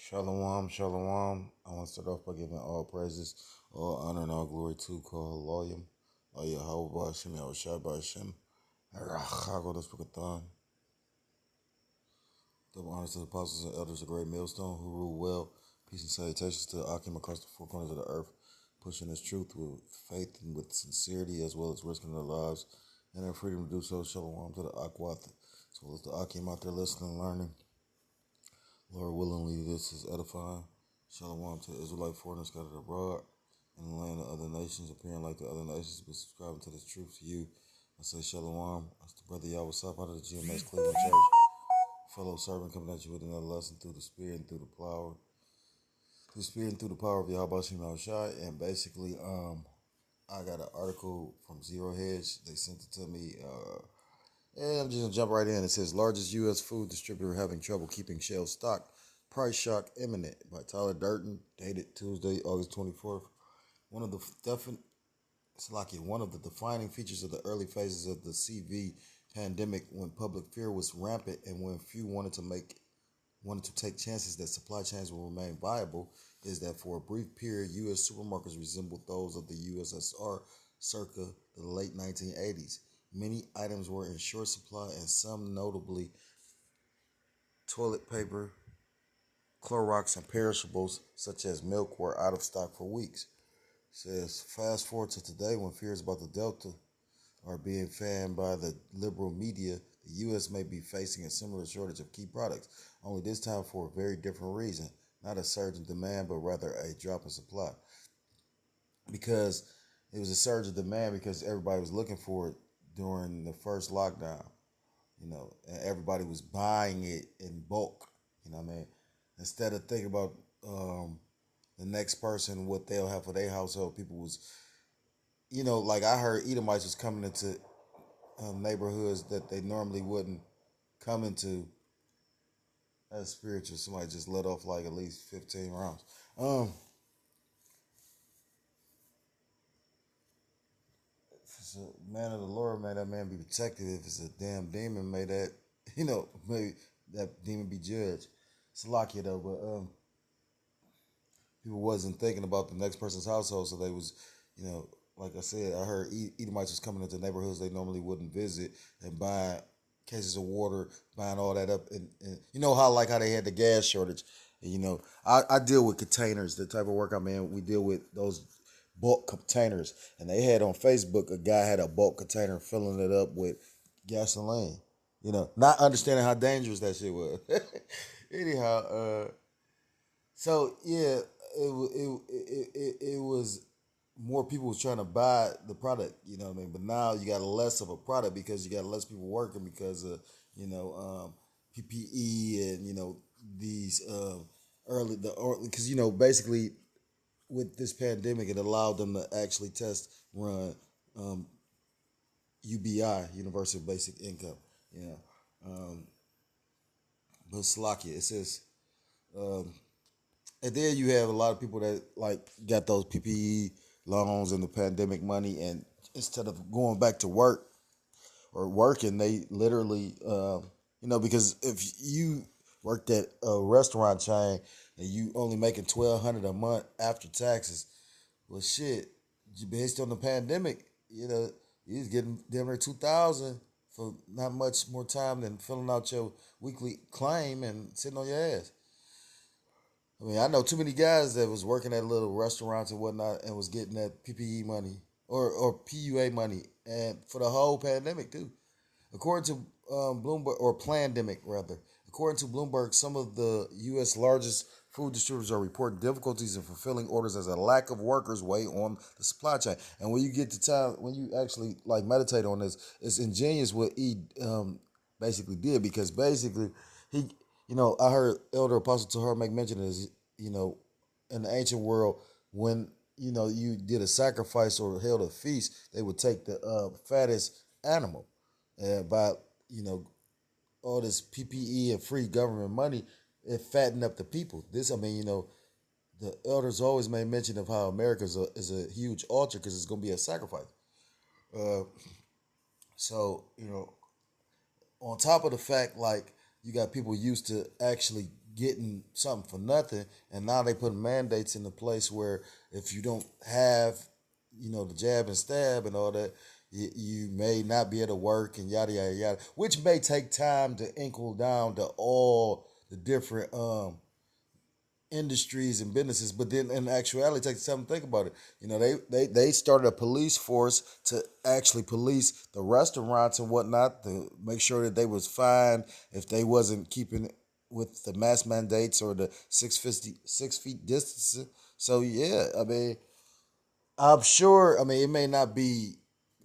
Shalom, shalom. I want to start off by giving all praises, all honor, and all glory to Call Loyam. Yahweh Hashem, Yahweh Shai Hashem, Rachago, the Spikathon. Double honors to the apostles and elders of Great Millstone who rule well. Peace and salutations to the Akim across the four corners of the earth, pushing this truth with faith and with sincerity, as well as risking their lives and their freedom to do so. Shalom to the Akwat, as well as the Akim out there listening and learning. Lord willingly, this is edifying. Shalom to the Israelite foreigners scattered abroad in the land of other nations, appearing like the other nations, but subscribing to this truth to you. I say shalom. That's the brother Yahweh Sop out of the GMS Cleveland Church. Fellow servant coming at you with another lesson through the spirit and through the power. Through the spirit and through the power of Yahweh Shem Shai. And basically, I got an article from Zero Hedge. They sent it to me. And I'm just going to jump right in. It says, largest U.S. food distributor having trouble keeping shelves stocked. Price shock imminent by Tyler Durden, dated Tuesday, August 24th. One of the defining features of the early phases of the CV pandemic, when public fear was rampant and when few wanted to take chances that supply chains will remain viable, is that for a brief period, U.S. supermarkets resembled those of the USSR circa the late 1980s. Many items were in short supply, and some, notably toilet paper, Clorox, and perishables such as milk, were out of stock for weeks. It says, fast forward to today, when fears about the Delta are being fanned by the liberal media, the U.S. may be facing a similar shortage of key products, only this time for a very different reason. Not a surge in demand, but rather a drop in supply. Because it was a surge of demand because everybody was looking for it during the first lockdown, and everybody was buying it in bulk, Instead of thinking about the next person, what they'll have for their household, people was, like I heard Edomites was coming into neighborhoods that they normally wouldn't come into. That's spiritual. Somebody just let off like at least 15 rounds. If it's a man of the Lord, may that man be protected. If it's a damn demon, may that, maybe that demon be judged. It's lucky though, but people wasn't thinking about the next person's household, so they was, like I said, I heard Edomites was coming into neighborhoods they normally wouldn't visit and buying cases of water, buying all that up, and you know how they had the gas shortage. And, I deal with containers, the type of work I'm in. We deal with those bulk containers, and they had on Facebook a guy had a bulk container filling it up with gasoline. Not understanding how dangerous that shit was. Anyhow, so yeah, it was more people was trying to buy the product, But now you got less of a product because you got less people working because of PPE and these because basically with this pandemic it allowed them to actually test run UBI, Universal Basic Income, but Slovakia, it says. And then you have a lot of people that got those PPE loans and the pandemic money, and instead of going back to work or working, they literally, because if you worked at a restaurant chain and you only making $1,200 a month after taxes, well, shit, based on the pandemic, you was getting damn near 2,000 for not much more time than filling out your weekly claim and sitting on your ass. I mean, I know too many guys that was working at little restaurants and whatnot and was getting that PPE money or PUA money, and for the whole pandemic too. According to Bloomberg, or Plandemic rather, according to Bloomberg, some of the U.S. largest food distributors are reporting difficulties in fulfilling orders as a lack of workers weigh on the supply chain. And when you get to time, when you actually meditate on this, it's ingenious what he basically did, because basically he. I heard Elder Apostle Tahar make mention of this, in the ancient world, when, you did a sacrifice or held a feast, they would take the fattest animal. And by, all this PPE and free government money, it fattened up the people. The elders always made mention of how America is a huge altar because it's going to be a sacrifice. So, on top of the fact, you got people used to actually getting something for nothing, and now they put mandates into place where if you don't have, the jab and stab and all that, you may not be able to work and yada yada yada, which may take time to inkle down to all the different industries and businesses. But then in actuality, take time to think about it. They started a police force to actually police the restaurants and whatnot to make sure that they was fine if they wasn't keeping with the mask mandates or the 6 feet distancing. So yeah, I mean, I'm sure. I mean, it may not be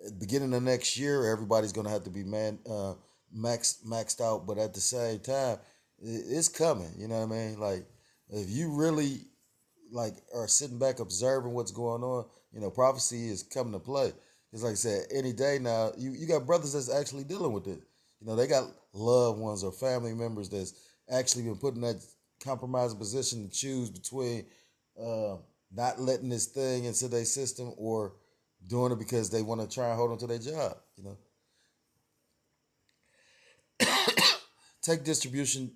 at the beginning of next year. Everybody's gonna have to be maxed out, but at the same time, it's coming. You know what I mean? Like, if you really like are sitting back observing what's going on, prophecy is coming to play. It's like I said, any day now, you got brothers that's actually dealing with it. They got loved ones or family members that's actually been put in that compromising position to choose between uh, not letting this thing into their system or doing it because they want to try and hold on to their job. Take distribution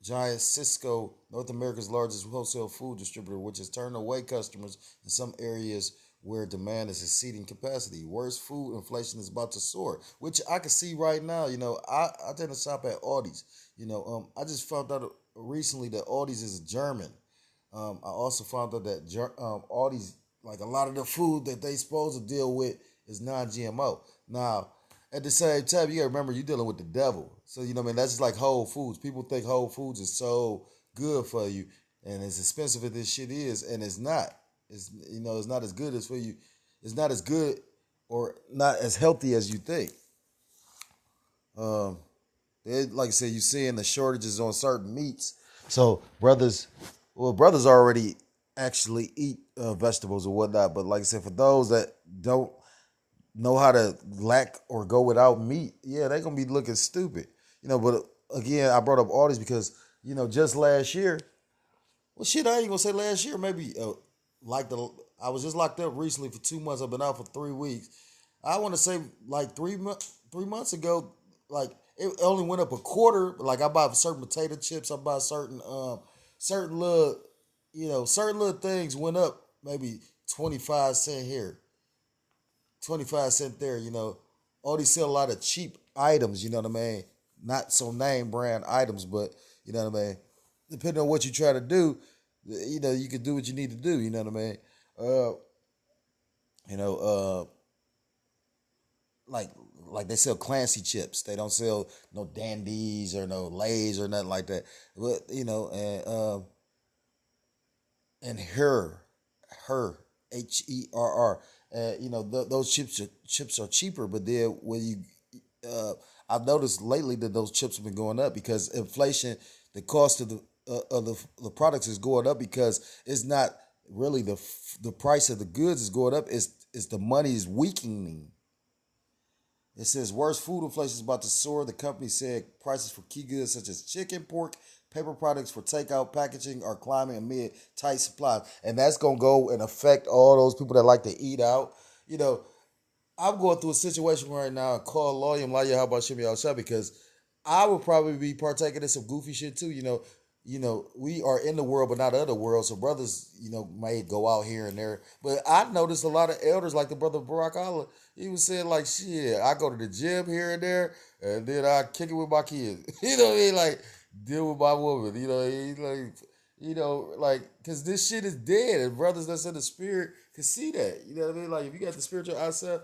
giant Cisco, North America's largest wholesale food distributor, which has turned away customers in some areas where demand is exceeding capacity. Worse, food inflation is about to soar, which I can see right now. I tend to shop at Aldi's. I just found out recently that Aldi's is German. I also found out that Aldi's, like a lot of the food that they supposed to deal with, is non-GMO. Now, at the same time, you gotta remember you're dealing with the devil. So what I mean, that's just like Whole Foods. People think Whole Foods is so good for you, and as expensive as this shit is, and it's not. It's not as good as for you. It's not as good or not as healthy as you think. Um, like I said, you seeing the shortages on certain meats. So brothers already actually eat vegetables or whatnot. But like I said, for those that don't know how to lack or go without meat, yeah, they're gonna be looking stupid. But again, I brought up all this because just last year. Well, shit, I ain't gonna say last year. Maybe like the I was just locked up recently for 2 months. I've been out for 3 weeks. I want to say like 3 months ago, like it only went up a quarter. Like I buy certain potato chips, I buy certain little certain little things went up maybe 25 cent here, 25 cent there. All these sell a lot of cheap items. You know what I mean? Not so name brand items, but you know what I mean. Depending on what you try to do, you can do what you need to do. You know what I mean? Uh, you know, like like they sell Clancy chips. They don't sell no Dandies or no Lays or nothing like that. But and her Herr. Those chips are cheaper, but then when I've noticed lately that those chips have been going up because inflation, the cost of the products is going up because it's not really the price of the goods is going up. It's the money is weakening. It says worse food inflation is about to soar. The company said prices for key goods such as chicken, pork, paper products for takeout, packaging are climbing amid tight supplies, and that's gonna go and affect all those people that like to eat out. You know, I'm going through a situation right now. Call lawyer, how about shimmy outside because I would probably be partaking in some goofy shit too. We are in the world, but not of the world. So brothers, may go out here and there. But I noticed a lot of elders, like the brother Barack Allah. He was saying like, shit, I go to the gym here and there, and then I kick it with my kids. You know what I mean? Like deal with my woman. Like because this shit is dead, and brothers that's in the spirit can see that. You know what I mean? Like if you got the spiritual eyesight,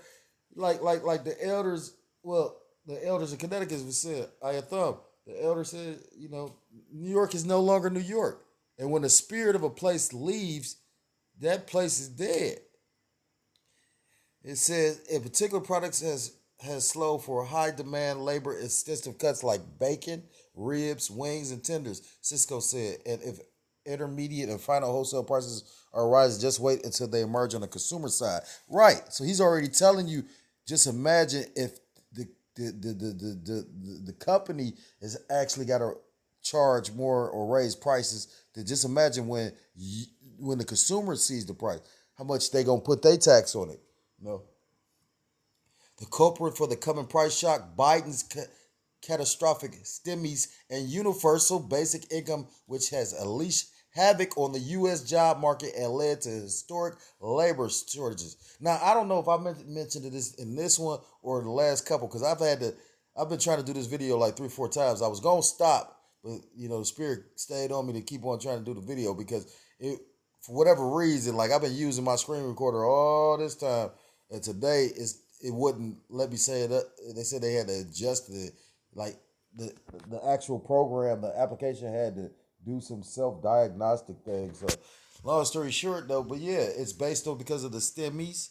like the elders. Well, the elders in Connecticut was said, I thumb. The elder said, New York is no longer New York. And when the spirit of a place leaves, that place is dead. It says in particular products has slowed for high demand labor extensive cuts like bacon, ribs, wings, and tenders, Cisco said. And if intermediate and final wholesale prices are rising, just wait until they emerge on the consumer side. Right. So he's already telling you, just imagine if the company has actually got to charge more or raise prices. To just imagine when the consumer sees the price, how much they gonna put their tax on it. The culprit for the coming price shock, Biden's catastrophic STEMIs and universal basic income, which has unleashed havoc on the U.S. job market and led to historic labor shortages. Now, I don't know if I mentioned this in this one or the last couple, because I've been trying to do this video like 3 or 4 times. I was gonna stop, but the spirit stayed on me to keep on trying to do the video because it, for whatever reason, like I've been using my screen recorder all this time, and today it wouldn't let me say it up. They said they had to adjust it, like the the actual program, the application had to do some self diagnostic things. So, long story short, though, but yeah, it's based on because of the STEMIs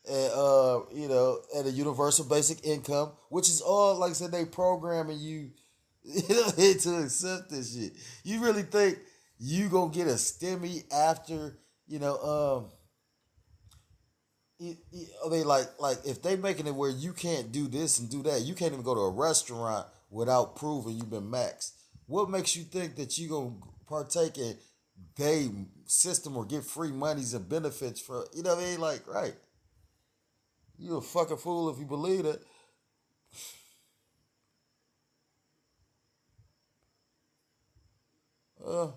and and a universal basic income, which is all like I said, they programming you, to accept this shit. You really think you gonna get a STEMI after I mean, like if they making it where you can't do this and do that, you can't even go to a restaurant without proving you've been maxed. What makes you think that you gonna partake in they system or get free monies and benefits for what I mean? Like, right? You a fucking fool if you believe it. Uh,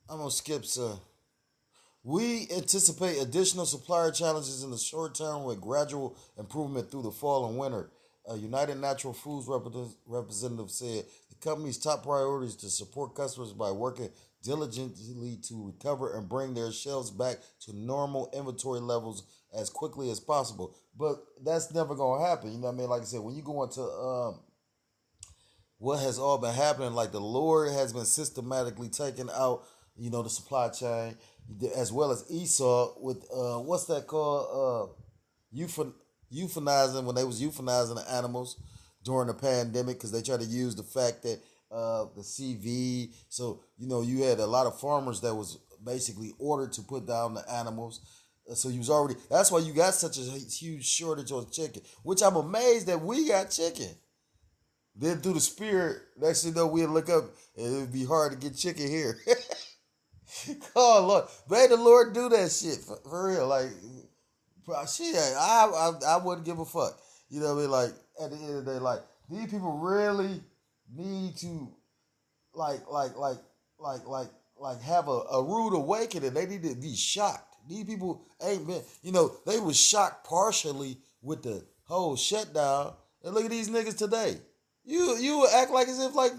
I'm gonna skip some. We anticipate additional supplier challenges in the short term with gradual improvement through the fall and winter. A United Natural Foods representative said the company's top priority is to support customers by working diligently to recover and bring their shelves back to normal inventory levels as quickly as possible. But that's never going to happen. You know what I mean? Like I said, when you go into what has all been happening, like the Lord has been systematically taking out, the supply chain, as well as Esau with what's that called? Euthanizing, when they was euthanizing the animals during the pandemic because they tried to use the fact that the CV. So you had a lot of farmers that was basically ordered to put down the animals. So you was already. That's why you got such a huge shortage on chicken, which I'm amazed that we got chicken. Then through the spirit, next thing you know, we'd look up and it would be hard to get chicken here. Oh Lord, may the Lord do that shit for real. Like, shit, I wouldn't give a fuck. You know what I mean? Like at the end of the day, like these people really need to like like like like have a rude awakening. They need to be shocked. These people ain't been, they was shocked partially with the whole shutdown. And look at these niggas today. You would act like as if like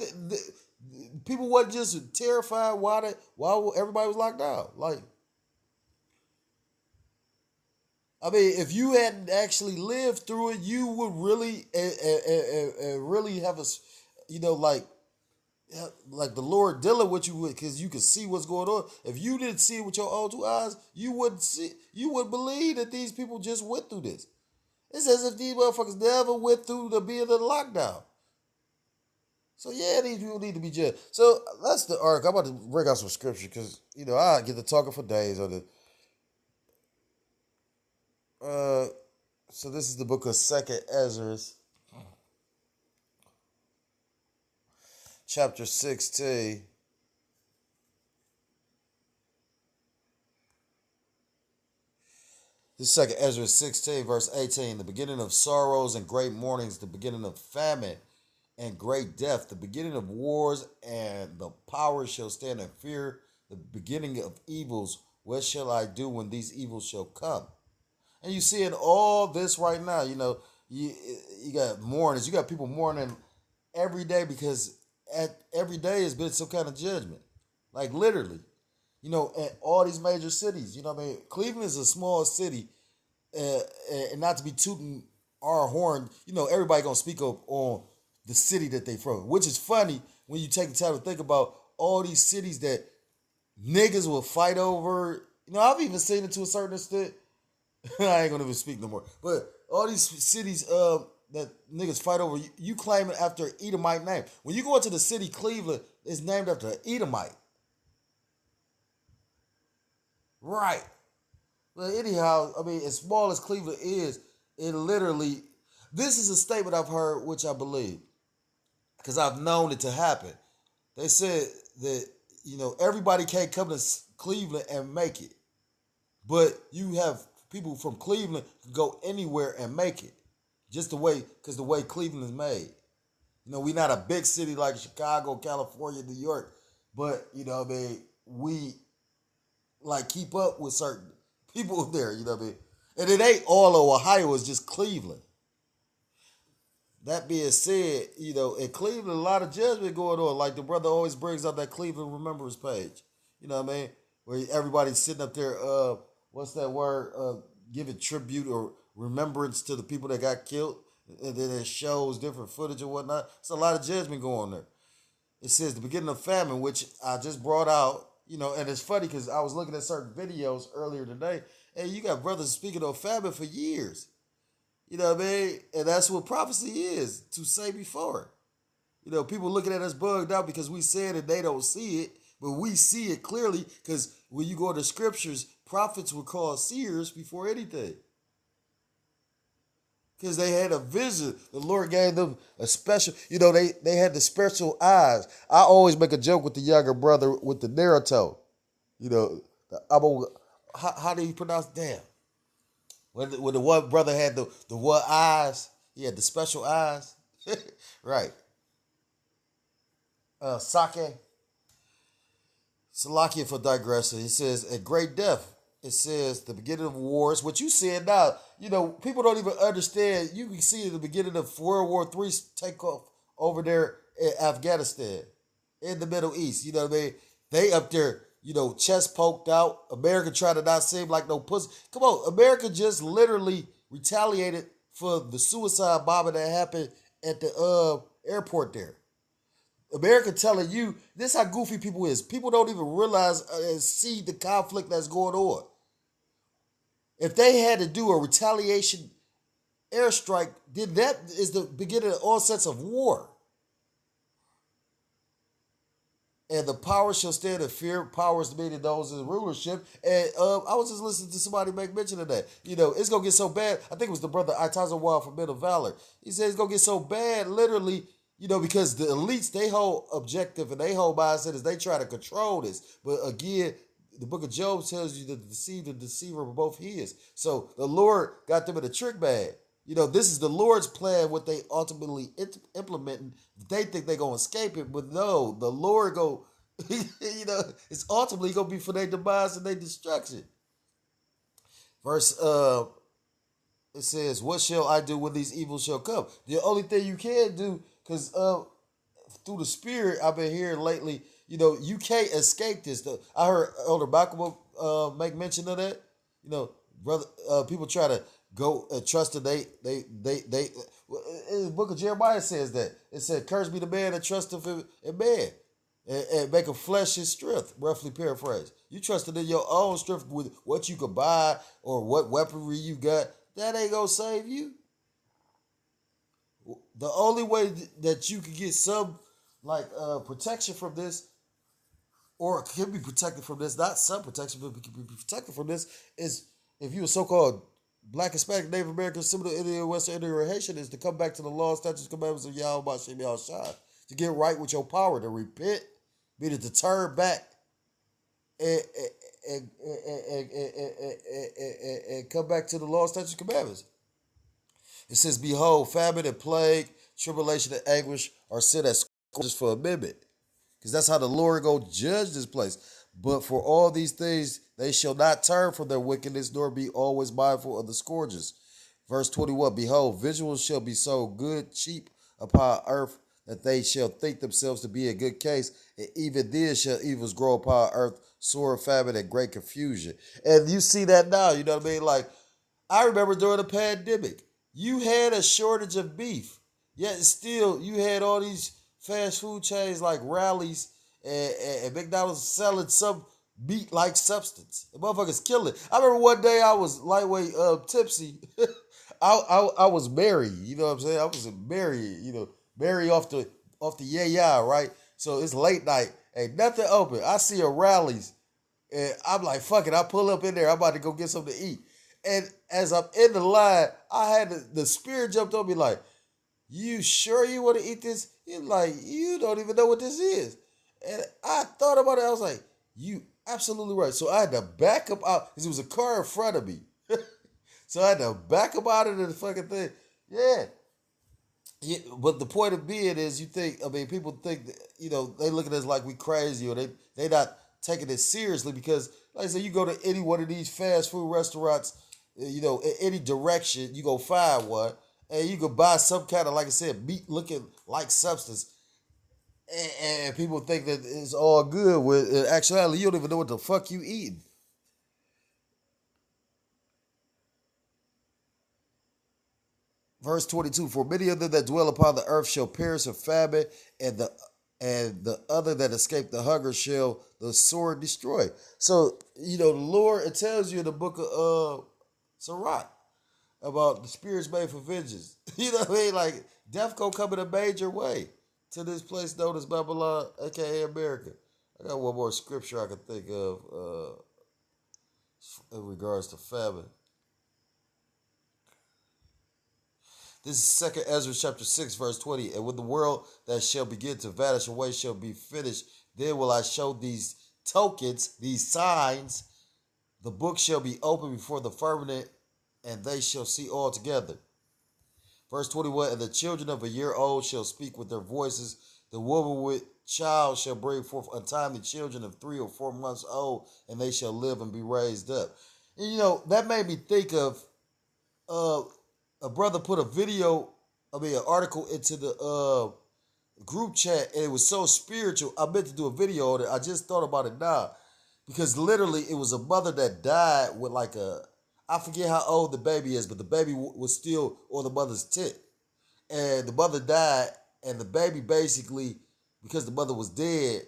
people wasn't just terrified why everybody was locked down. Like, I mean, if you hadn't actually lived through it, you would really really have a, like the Lord dealing with you with, because you can see what's going on. If you didn't see it with your own 2 eyes, you would believe that these people just went through this. It's as if these motherfuckers never went through the being in the lockdown. So yeah, these people need to be judged. So that's the article. I'm about to bring out some scripture because I get to talking for days on it. Uh, so this is the book of Second Ezra, chapter 16. This is Second Ezra 16, verse 18. The beginning of sorrows and great mournings, the beginning of famine and great death, the beginning of wars, and the powers shall stand in fear, the beginning of evils. What shall I do when these evils shall come? And you see in all this right now, you got mourners, you got people mourning every day because every day has been some kind of judgment. Like literally, at all these major cities, what I mean? Cleveland is a small city, uh, and not to be tooting our horn, everybody gonna speak up on the city that they from, which is funny when you take the time to think about all these cities that niggas will fight over. I've even seen it to a certain extent. I ain't gonna even speak no more. But all these cities that niggas fight over, you claim it after an Edomite name. When you go into the city Cleveland, it's named after an Edomite. Right. But anyhow, I mean, as small as Cleveland is, it literally, this is a statement I've heard, which I believe, because I've known it to happen. They said that, everybody can't come to Cleveland and make it. But you have people from Cleveland who go anywhere and make it. Just the way, because the way Cleveland is made. You know, we're not a big city like Chicago, California, New York, but you know, what I mean, we like keep up with certain people there. You know what I mean? And it ain't all of Ohio; it's just Cleveland. That being said, you know, in Cleveland, a lot of judgment going on. Like the brother always brings up that Cleveland Remembrance page. You know what I mean? Where everybody's sitting up there, what's that word? Giving tribute or remembrance to the people that got killed. And then it shows different footage and whatnot. It's a lot of judgment going on there. It says the beginning of famine, which I just brought out, you know, and it's funny because I was looking at certain videos earlier today, and you got brothers speaking of famine for years. You know what I mean? And that's what prophecy is, to say before it. You know, people looking at us bugged out because we said it, they don't see it, but we see it clearly because when you go to scriptures, prophets were called seers before anything. Because they had a vision. The Lord gave them a special, you know, they had the special eyes. I always make a joke with the younger brother with the Naruto. You know, how do you pronounce damn? When the one brother had the one eyes, he had the special eyes. Right. Sake. Salakia for digressing. It says, a great death. It says the beginning of wars. What you said now, you know, people don't even understand. You can see the beginning of World War III take off over there in Afghanistan, in the Middle East. You know what I mean? They up there, you know, chest poked out. America trying to not seem like no pussy. Come on, America just literally retaliated for the suicide bombing that happened at the airport there. America telling you this how goofy people is. People don't even realize and see the conflict that's going on. If they had to do a retaliation airstrike, then that is the beginning of all sets of war. And the power shall stand in fear. Powers meaning those in rulership. And I was just listening to somebody make mention of that. You know, it's gonna get so bad. I think it was the brother Itazawa from Men of Valor. He said it's gonna get so bad, literally. You know, because the elites, they whole objective and they whole mindset is they try to control this. But again, the book of Job tells you that the deceiver and deceiver were both his. So the Lord got them in a trick bag. You know, this is the Lord's plan, what they ultimately implementing. They think they're going to escape it, but no, the Lord you know, it's ultimately going to be for their demise and their destruction. Verse it says, what shall I do when these evils shall come? The only thing you can do, because through the spirit I've been hearing lately, you know, you can't escape this. I heard Elder Malcolm make mention of that. You know, brother, people try to go and trust that they in the book of Jeremiah says that. It said, curse be the man that trusteth in man. And make a flesh his strength, roughly paraphrase. You trusted in your own strength with what you could buy or what weaponry you got. That ain't gonna save you. The only way that you can get some like protection from this, or can be protected from this, not some protection, but can be protected from this, is if you a so-called Black, Hispanic, Native American, similar Indian, Western Indian, or Haitian, is to come back to the law, statutes, commandments of Yahweh Shem Shai, to get right with your power, to repent, be to turn back, and, and, and, and come back to the law, statutes, commandments. It says, behold, famine and plague, tribulation and anguish are set as scourges for amendment. Because that's how the Lord go judge this place. But for all these things, they shall not turn from their wickedness, nor be always mindful of the scourges. Verse 21, behold, visuals shall be sold good, cheap upon earth, that they shall think themselves to be a good case, and even then shall evils grow upon earth, sore famine and great confusion. And you see that now, you know what I mean? Like, I remember during the pandemic, you had a shortage of beef, yet still you had all these fast food chains like Rallies and McDonald's selling some meat-like substance. The motherfuckers killing it. I remember one day I was lightweight tipsy. I was married, you know what I'm saying? I was married, you know, married off the yeah, right? So it's late night, ain't nothing open. I see a Rallies, and I'm like, fuck it, I pull up in there. I'm about to go get something to eat. And as I'm in the line, I had the spirit jumped on me like, you sure you want to eat this? He's like, you don't even know what this is. And I thought about it. I was like, you absolutely right. So I had to back up out because it was a car in front of me. So I had to back up out of the fucking thing. Yeah. Yeah, but the point of being is, people think that, they look at us like we crazy, or they not taking it seriously because, like I said, you go to any one of these fast food restaurants, in any direction, you go find one, and you can buy some kind of, like I said, meat looking like substance, and people think that it's all good. With in actuality, you don't even know what the fuck you eating. Verse 22, for many of them that dwell upon the earth shall perish of famine, and the other that escape the hunger shall the sword destroy. So, the Lord, it tells you in the book of Sirach about the spirits made for vengeance. You know what I mean? Like, death gonna come in a major way to this place known as Babylon, aka America. I got one more scripture I can think of in regards to famine. This is Second Ezra chapter 6, verse 20. And when the world that shall begin to vanish away shall be finished, then will I show these tokens, these signs. The book shall be opened before the firmament, and they shall see all together. Verse 21, and the children of a year old shall speak with their voices. The woman with child shall bring forth untimely children of 3 or 4 months old, and they shall live and be raised up. And that made me think of uh, a brother put an article into the group chat, and it was so spiritual. I meant to do a video on it. I just thought about it now because literally it was a mother that died with I forget how old the baby is, but the baby was still on the mother's tit, and the mother died, and the baby basically, because the mother was dead,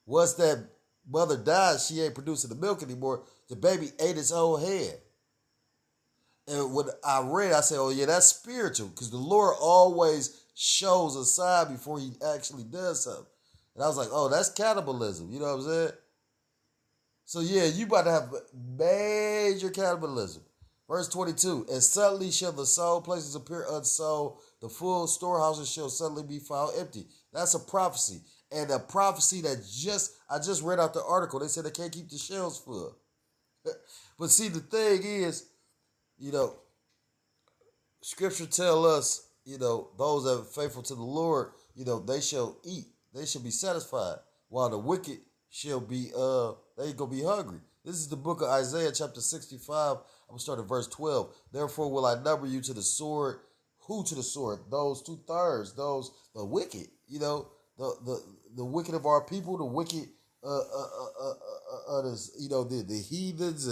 once that mother died, she ain't producing the milk anymore. The baby ate its own head. And when I read, I said, "Oh yeah, that's spiritual," because the Lord always shows a sign before He actually does something. And I was like, "Oh, that's cannibalism." You know what I'm saying? So yeah, you about to have major cannibalism. Verse 22: and suddenly shall the sold places appear unsold; the full storehouses shall suddenly be found empty. That's a prophecy, and a prophecy that I just read out the article. They said they can't keep the shelves full. But see, the thing is, you know, Scripture tell us, those that are faithful to the Lord, they shall eat, they shall be satisfied, while the wicked shall be they gonna be hungry. This is the book of Isaiah, chapter 65. I'm gonna start at verse 12. Therefore will I number you to the sword. Who to the sword? Those 2/3, those the wicked, the wicked of our people, the wicked others, the heathens,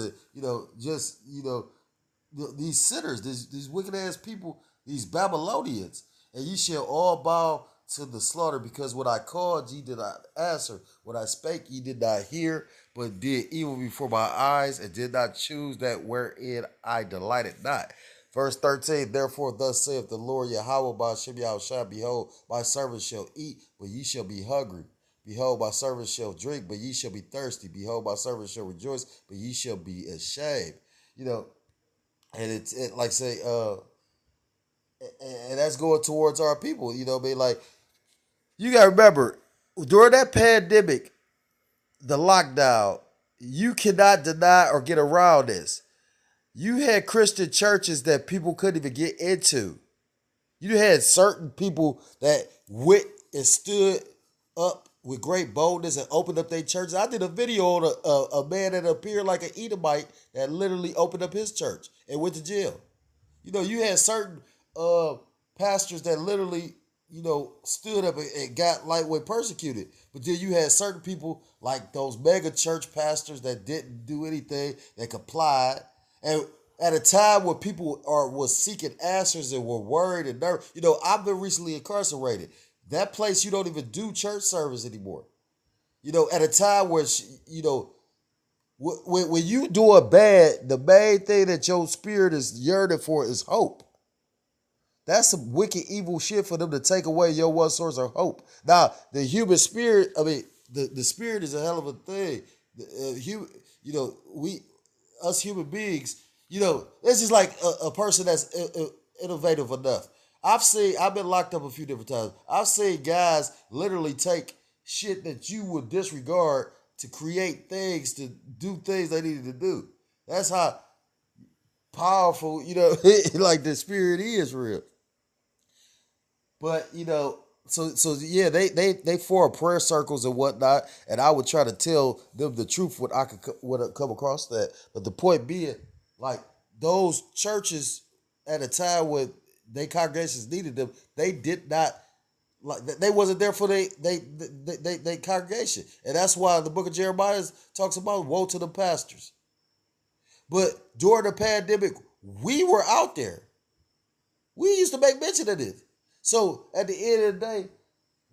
these sinners, these wicked ass people, these Babylonians, and ye shall all bow to the slaughter, because what I called ye did not answer, what I spake ye did not hear, but did evil before my eyes, and did not choose that wherein I delighted not. Verse 13, therefore thus saith the Lord Yahweh by Shem Yahushua, behold, my servants shall eat, but ye shall be hungry. Behold, my servants shall drink, but ye shall be thirsty. Behold, my servants shall rejoice, but ye shall be ashamed. And it like say, and that's going towards our people. What I mean, like, you gotta remember, during that pandemic, the lockdown, you cannot deny or get around this. You had Christian churches that people couldn't even get into. You had certain people that went and stood up with great boldness and opened up their churches. I did a video on a man that appeared like an Edomite that literally opened up his church and went to jail. You had certain pastors that literally, stood up and got lightweight persecuted. But then you had certain people like those mega church pastors that didn't do anything, that complied. And at a time where people was seeking answers and were worried and nervous, I've been recently incarcerated. That place, you don't even do church service anymore. At a time where, when you doing bad, the main thing that your spirit is yearning for is hope. That's some wicked, evil shit for them to take away your one source of hope. Now, the human spirit, the spirit is a hell of a thing. We, us human beings, it's just like a person that's innovative enough. I've been locked up a few different times. I've seen guys literally take shit that you would disregard to create things, to do things they needed to do. That's how powerful, like the spirit is real. But so yeah, they form prayer circles and whatnot, and I would try to tell them the truth what I could would come across that. But the point being, like those churches at a time when they congregations needed them, they did not like they wasn't there for they congregation, and that's why the book of Jeremiah talks about woe to the pastors. But during the pandemic, we were out there. We used to make mention of this. So at the end of the day,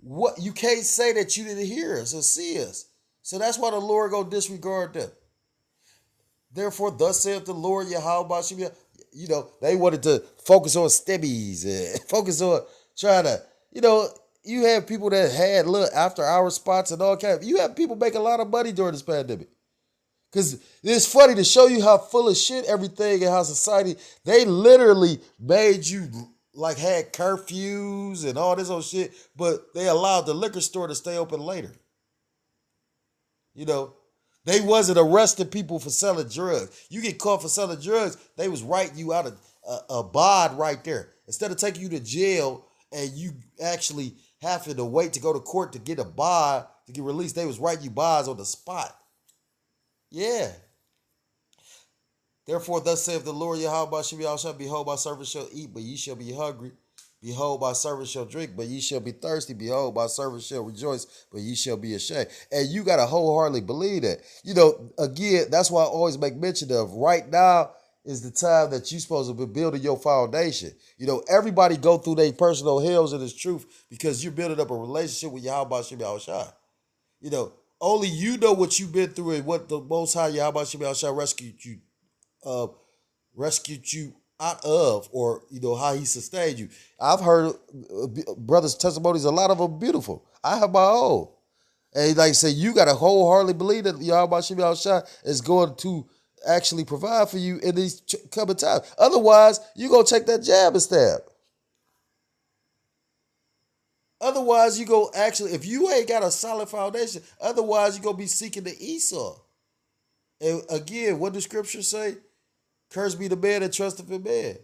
what you can't say that you didn't hear us or see us. So that's why the Lord gonna disregard them. Therefore, thus saith the Lord Yahweh Shem. They wanted to focus on stemmies and focus on trying to, you have people that had little after hour spots and all kinds. You have people make a lot of money during this pandemic. Because it's funny to show you how full of shit everything and how society, they literally made you like had curfews and all this old shit, but they allowed the liquor store to stay open later. You know, they wasn't arresting people for selling drugs. You get caught for selling drugs, they was writing you out a bond right there. Instead of taking you to jail and you actually having to wait to go to court to get a bond to get released, they was writing you bonds on the spot. Yeah. Therefore, thus saith the Lord Yahweh shall behold, my servant shall eat, but ye shall be hungry. Behold, my servant shall drink, but ye shall be thirsty. Behold, my servant shall rejoice, but ye shall be ashamed. And you got to wholeheartedly believe that. Again, that's why I always make mention of right now is the time that you're supposed to be building your foundation. Everybody go through their personal hells in this truth because you're building up a relationship with Yahweh Shem Yahushua. Only you know what you've been through and what the Most High Yahweh Shem Yahushua uh, rescued you out of, or how he sustained you. I've heard brothers' testimonies, a lot of them beautiful. I have my own, and like I say, you got to wholeheartedly believe that Yahweh Shem Yahushua is going to actually provide for you in these coming times. Otherwise, you gonna take that jab and stab. Otherwise, you go actually, if you ain't got a solid foundation, otherwise you gonna be seeking the Esau. And again, what does scripture say? Curse be the man that trusteth in man.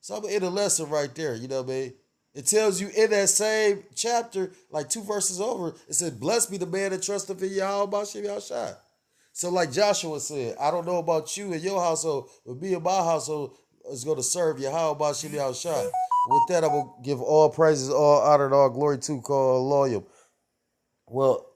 So I'm in a lesson right there, you know what I mean? It tells you in that same chapter, like 2 verses over, it said, blessed be the man that trusteth in Yahweh Shem Yahushua. So like Joshua said, I don't know about you and your household, but me and my household is going to serve Yahweh Shem Yahushua. With that, I'm going to give all praises, all honor, and all glory to call loyal. Well,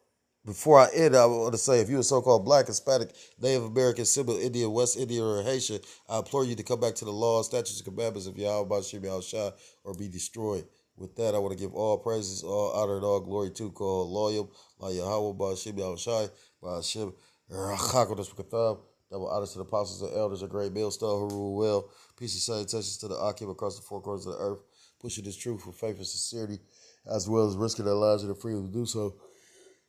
before I end, I want to say, if you're a so-called Black, Hispanic, Native American, Seminole Indian, West Indian, or Haitian, I implore you to come back to the laws, statutes, and commandments of Yahweh Shem Yahushua or be destroyed. With that, I want to give all praises, all honor, and all glory to call loyal, like Yahweh Shem Yahushua, by Shem Rachakot double honors to the apostles and elders, a great millstone who rule well. Peace and salutations to the Akim across the four corners of the earth, pushing this truth with faith and sincerity, as well as risking their lives and the freedom to do so.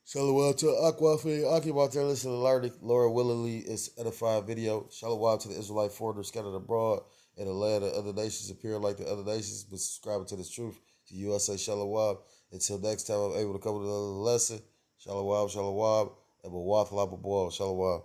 Shalom to Aquafi, Akim out there listening to learning. Lord willingly is edifying video. Shalom to the Israelite foreigners scattered abroad in the land of other nations, appearing like the other nations, but subscribing to this truth. To USA, Shalom. Until next time, I'm able to come with another lesson. Shalom, Shalom, and Bawath Lababal, Shalom.